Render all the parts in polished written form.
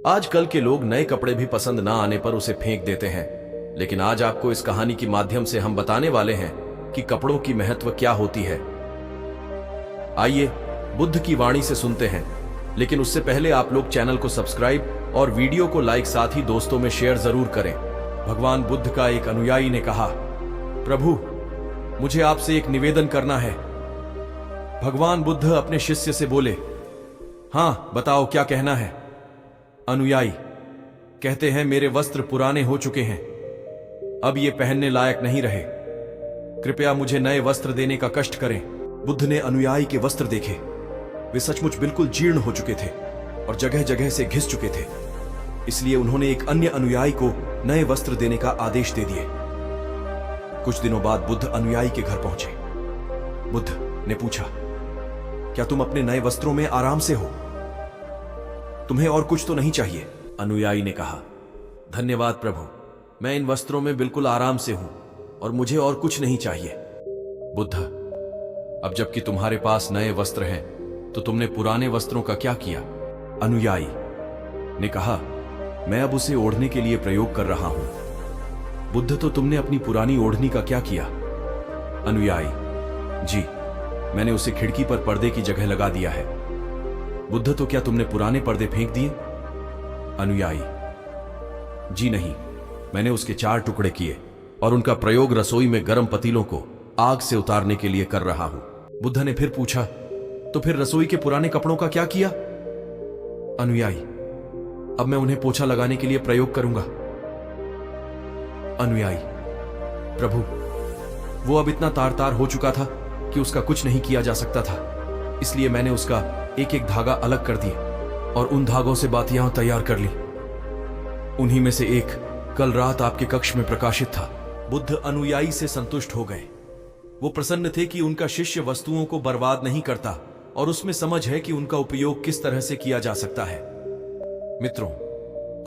आजकल के लोग नए कपड़े भी पसंद ना आने पर उसे फेंक देते हैं, लेकिन आज आपको इस कहानी के माध्यम से हम बताने वाले हैं कि कपड़ों की महत्व क्या होती है। आइए बुद्ध की वाणी से सुनते हैं, लेकिन उससे पहले आप लोग चैनल को सब्सक्राइब और वीडियो को लाइक, साथ ही दोस्तों में शेयर जरूर करें। भगवान बुद्ध का एक अनुयायी ने कहा, प्रभु, मुझे आपसे एक निवेदन करना है। भगवान बुद्ध अपने शिष्य से बोले, हाँ बताओ, क्या कहना है। अनुयायी कहते हैं, मेरे वस्त्र पुराने हो चुके हैं, अब ये पहनने लायक नहीं रहे, कृपया मुझे नए वस्त्र देने का कष्ट करें। बुद्ध ने अनुयायी के वस्त्र देखे। वे सचमुच बिल्कुल जीर्ण हो चुके थे और जगह जगह से घिस चुके थे। इसलिए उन्होंने एक अन्य अनुयायी को नए वस्त्र देने का आदेश दे दिए। कुछ दिनों बाद बुद्ध अनुयायी के घर पहुंचे। बुद्ध ने पूछा, क्या तुम अपने नए वस्त्रों में आराम से हो? तुम्हें और कुछ तो नहीं चाहिए? अनुयायी ने कहा, धन्यवाद प्रभु, मैं इन वस्त्रों में बिल्कुल आराम से हूं और मुझे और कुछ नहीं चाहिए। बुद्ध, अब जबकि तुम्हारे पास नए वस्त्र हैं, तो तुमने पुराने वस्त्रों का क्या किया? अनुयायी ने कहा, मैं अब उसे ओढ़ने के लिए प्रयोग कर रहा हूं। बुद्ध, तो तुमने अपनी पुरानी ओढ़नी का क्या किया? अनुयायी, जी, मैंने उसे खिड़की पर पर्दे की जगह लगा दिया है। बुद्ध, तो क्या तुमने पुराने पर्दे फेंक दिए? अनुयायी, जी नहीं, मैंने उसके 4 टुकड़े किए और उनका प्रयोग रसोई में गर्म पतीलों को आग से उतारने के लिए कर रहा हूं। बुद्ध ने फिर पूछा, तो फिर रसोई के पुराने कपड़ों का क्या किया? अनुयायी, अब मैं उन्हें पोछा लगाने के लिए प्रयोग करूंगा। अनुयायी, प्रभु, वो अब इतना तार तार हो चुका था कि उसका कुछ नहीं किया जा सकता था, इसलिए मैंने उसका एक एक धागा अलग कर दिए और उन धागों से बातियां तैयार कर ली। उन्हीं में से एक कल रात आपके कक्ष में प्रकाशित था। बुद्ध अनुयायी से संतुष्ट हो गए। वो प्रसन्न थे कि उनका शिष्य वस्तुओं को बर्बाद नहीं करता और उसमें समझ है कि उनका उपयोग किस तरह से किया जा सकता है। मित्रों,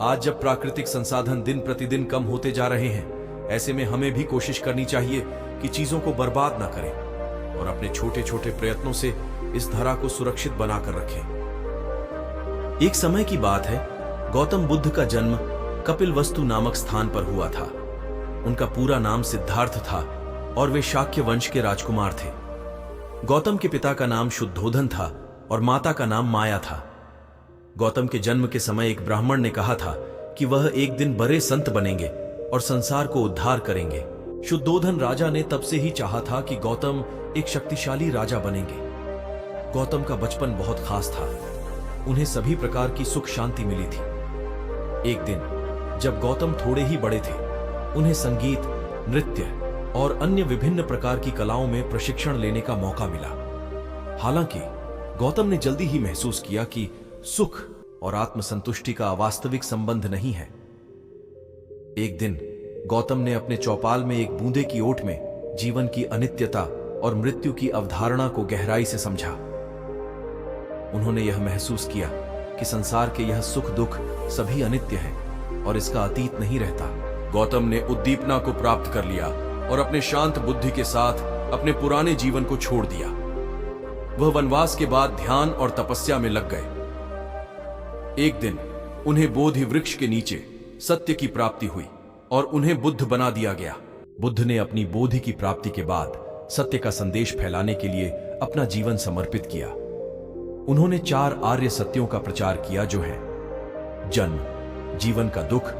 आज जब प्राकृतिक संसाधन दिन प्रतिदिन कम होते जा रहे हैं, ऐसे में हमें भी कोशिश करनी चाहिए कि चीजों को बर्बाद ना करें और अपने छोटे छोटे प्रयत्नों से इस धरा को सुरक्षित बनाकर रखें। एक समय की बात है, गौतम बुद्ध का जन्म कपिलवस्तु नामक स्थान पर हुआ था। उनका पूरा नाम सिद्धार्थ था और वे शाक्य वंश के राजकुमार थे। गौतम के पिता का नाम शुद्धोधन था और माता का नाम माया था। गौतम के जन्म के समय एक ब्राह्मण ने कहा था कि वह एक दिन बड़े संत बनेंगे और संसार को उद्धार करेंगे। शुद्धोधन राजा ने तब से ही चाहा था कि गौतम एक शक्तिशाली राजा बनेंगे। गौतम का बचपन बहुत खास था। उन्हें सभी प्रकार की सुख शांति मिली थी। एक दिन जब गौतम थोड़े ही बड़े थे, उन्हें संगीत, नृत्य और अन्य विभिन्न प्रकार की कलाओं में प्रशिक्षण लेने का मौका मिला। हालांकि गौतम ने जल्दी ही महसूस किया कि सुख और आत्मसंतुष्टि का वास्तविक संबंध नहीं है। एक दिन गौतम ने अपने चौपाल में एक बूंदे की ओट में जीवन की अनित्यता और मृत्यु की अवधारणा को गहराई से समझा। उन्होंने यह महसूस किया कि संसार के यह सुख दुख सभी अनित्य हैं और इसका अतीत नहीं रहता। गौतम ने उद्दीपना को प्राप्त कर लिया और अपने शांत बुद्धि के साथ अपने पुराने जीवन को छोड़ दिया। वह वनवास के बाद ध्यान और तपस्या में लग गए। एक दिन उन्हें बोधि वृक्ष के नीचे सत्य की प्राप्ति हुई और उन्हें बुद्ध बना दिया गया। बुद्ध ने अपनी बोधि की प्राप्ति के बाद सत्य का संदेश फैलाने के लिए अपना जीवन समर्पित किया। उन्होंने 4 आर्य सत्यों का प्रचार किया, जो है जन्म, जीवन का दुख,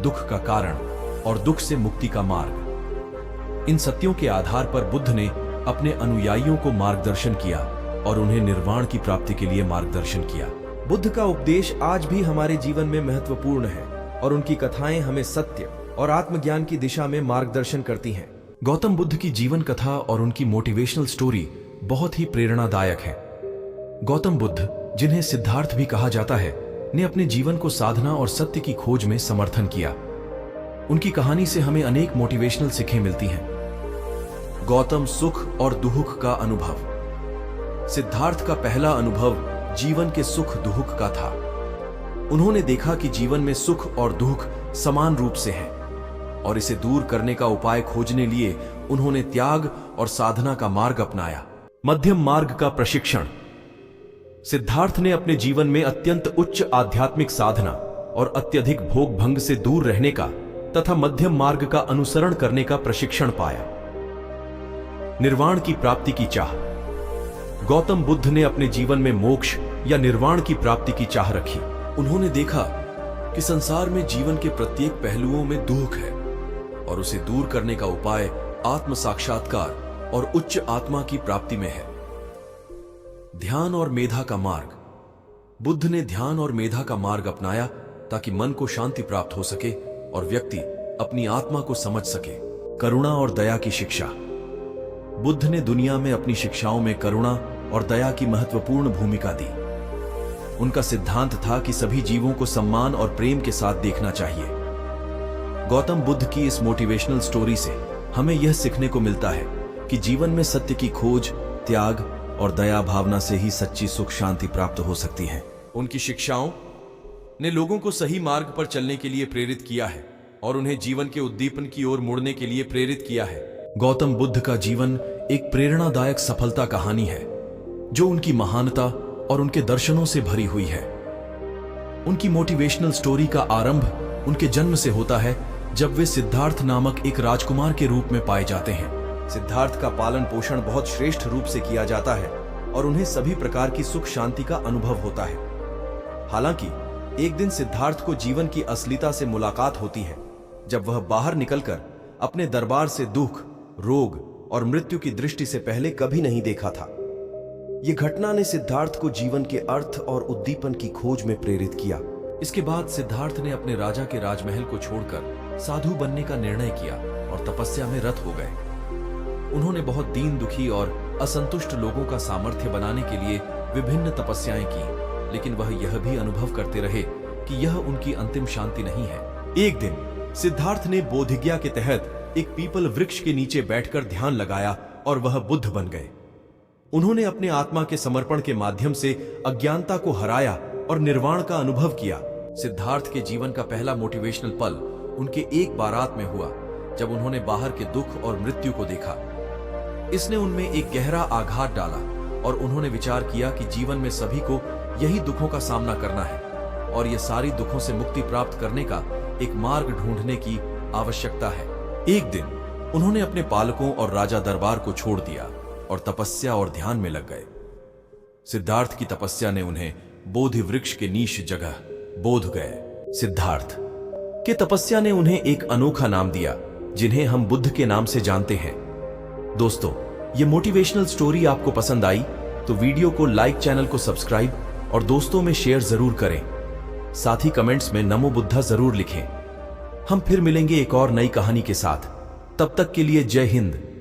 दुख का कारण और दुख से मुक्ति का मार्ग। इन सत्यों के आधार पर बुद्ध ने अपने अनुयायियों को मार्गदर्शन किया और उन्हें निर्वाण की प्राप्ति के लिए मार्गदर्शन किया। बुद्ध का उपदेश आज भी हमारे जीवन में महत्वपूर्ण है और उनकी कथाएं हमें सत्य और आत्मज्ञान की दिशा में मार्गदर्शन करती हैं। गौतम बुद्ध की जीवन कथा और उनकी मोटिवेशनल स्टोरी बहुत ही प्रेरणादायक है। गौतम बुद्ध, जिन्हें सिद्धार्थ भी कहा जाता है, ने अपने जीवन को साधना और सत्य की खोज में समर्थन किया। उनकी कहानी से हमें अनेक मोटिवेशनल सीखें मिलती हैं। गौतम सुख और दुख का अनुभव। सिद्धार्थ का पहला अनुभव जीवन के सुख दुख का था। उन्होंने देखा कि जीवन में सुख और दुख समान रूप से हैं और इसे दूर करने का उपाय खोजने लिए उन्होंने त्याग और साधना का मार्ग अपनाया। मध्यम मार्ग का प्रशिक्षण। सिद्धार्थ ने अपने जीवन में अत्यंत उच्च आध्यात्मिक साधना और अत्यधिक भोग भंग से दूर रहने का तथा मध्यम मार्ग का अनुसरण करने का प्रशिक्षण पाया। निर्वाण की प्राप्ति की चाह। गौतम बुद्ध ने अपने जीवन में मोक्ष या निर्वाण की प्राप्ति की चाह रखी। उन्होंने देखा कि संसार में जीवन के प्रत्येक पहलुओं में दुख है और उसे दूर करने का उपाय आत्म साक्षात्कार और उच्च आत्मा की प्राप्ति में है। ध्यान और मेधा का मार्ग। बुद्ध ने ध्यान और मेधा का मार्ग अपनाया ताकि मन को शांति प्राप्त हो सके और व्यक्ति अपनी आत्मा को समझ सके। करुणा और दया की शिक्षा। बुद्ध ने दुनिया में अपनी शिक्षाओं में करुणा और दया की महत्वपूर्ण भूमिका दी। उनका सिद्धांत था कि सभी जीवों को सम्मान और प्रेम के साथ देखना चाहिए। गौतम बुद्ध की इस मोटिवेशनल स्टोरी से हमें यह सीखने को मिलता है कि जीवन में सत्य की खोज, त्याग और दया भावना से ही सच्ची सुख शांति प्राप्त हो सकती है। उनकी शिक्षाओं ने लोगों को सही मार्ग पर चलने के लिए प्रेरित किया है और उन्हें जीवन के उद्दीपन की ओर मुड़ने के लिए प्रेरित किया है। गौतम बुद्ध का जीवन एक प्रेरणादायक सफलता कहानी है जो उनकी महानता और उनके दर्शनों से भरी हुई है। उनकी मोटिवेशनल स्टोरी का आरंभ उनके जन्म से होता है जब वे सिद्धार्थ नामक एक राजकुमार के रूप में पाए जाते हैं। सिद्धार्थ का पालन पोषण बहुत श्रेष्ठ रूप से किया जाता है और उन्हें सभी प्रकार की सुख शांति का अनुभव होता है। हालांकि एक दिन सिद्धार्थ को जीवन की असलियता से मुलाकात होती है जब वह बाहर निकलकर अपने दरबार से दुख, रोग और मृत्यु की दृष्टि से पहले कभी नहीं देखा था। यह घटना ने सिद्धार्थ को जीवन के अर्थ और उद्दीपन की खोज में प्रेरित किया। इसके बाद सिद्धार्थ ने अपने राजा के राजमहल को छोड़कर साधु बनने का निर्णय किया और तपस्या में रत हो गए। उन्होंने बहुत दीन दुखी और असंतुष्ट लोगों का सामर्थ्य बनाने के लिए विभिन्न तपस्याएं की, लेकिन वह यह भी अनुभव करते रहे कि यह उनकी अंतिम शांति नहीं है। एक दिन सिद्धार्थ ने बोधिज्ञा के तहत एक पीपल वृक्ष के नीचे बैठकर ध्यान लगाया और वह बुद्ध बन गए। उन्होंने अपने आत्मा के समर्पण के माध्यम से अज्ञानता को हराया और निर्वाण का अनुभव किया। सिद्धार्थ के जीवन का पहला मोटिवेशनल पल उनके एक बारात में हुआ जब उन्होंने बाहर के दुख और मृत्यु को देखा। इसने उनमें एक गहरा आघात डाला और उन्होंने विचार किया कि जीवन में सभी को यही दुखों का सामना करना है और ये सारी दुखों से मुक्ति प्राप्त करने का एक मार्ग ढूंढने की आवश्यकता है। एक दिन उन्होंने अपने पालकों और राजा दरबार को छोड़ दिया और तपस्या और ध्यान में लग गए। सिद्धार्थ की तपस्या ने उन्हें बोधि वृक्ष के नीच जगह बोध गए। सिद्धार्थ के तपस्या ने उन्हें एक अनोखा नाम दिया जिन्हें हम बुद्ध के नाम से जानते हैं। दोस्तों, ये मोटिवेशनल स्टोरी आपको पसंद आई तो वीडियो को लाइक, चैनल को सब्सक्राइब और दोस्तों में शेयर जरूर करें। साथ ही कमेंट्स में नमो बुद्धा जरूर लिखें। हम फिर मिलेंगे एक और नई कहानी के साथ। तब तक के लिए जय हिंद।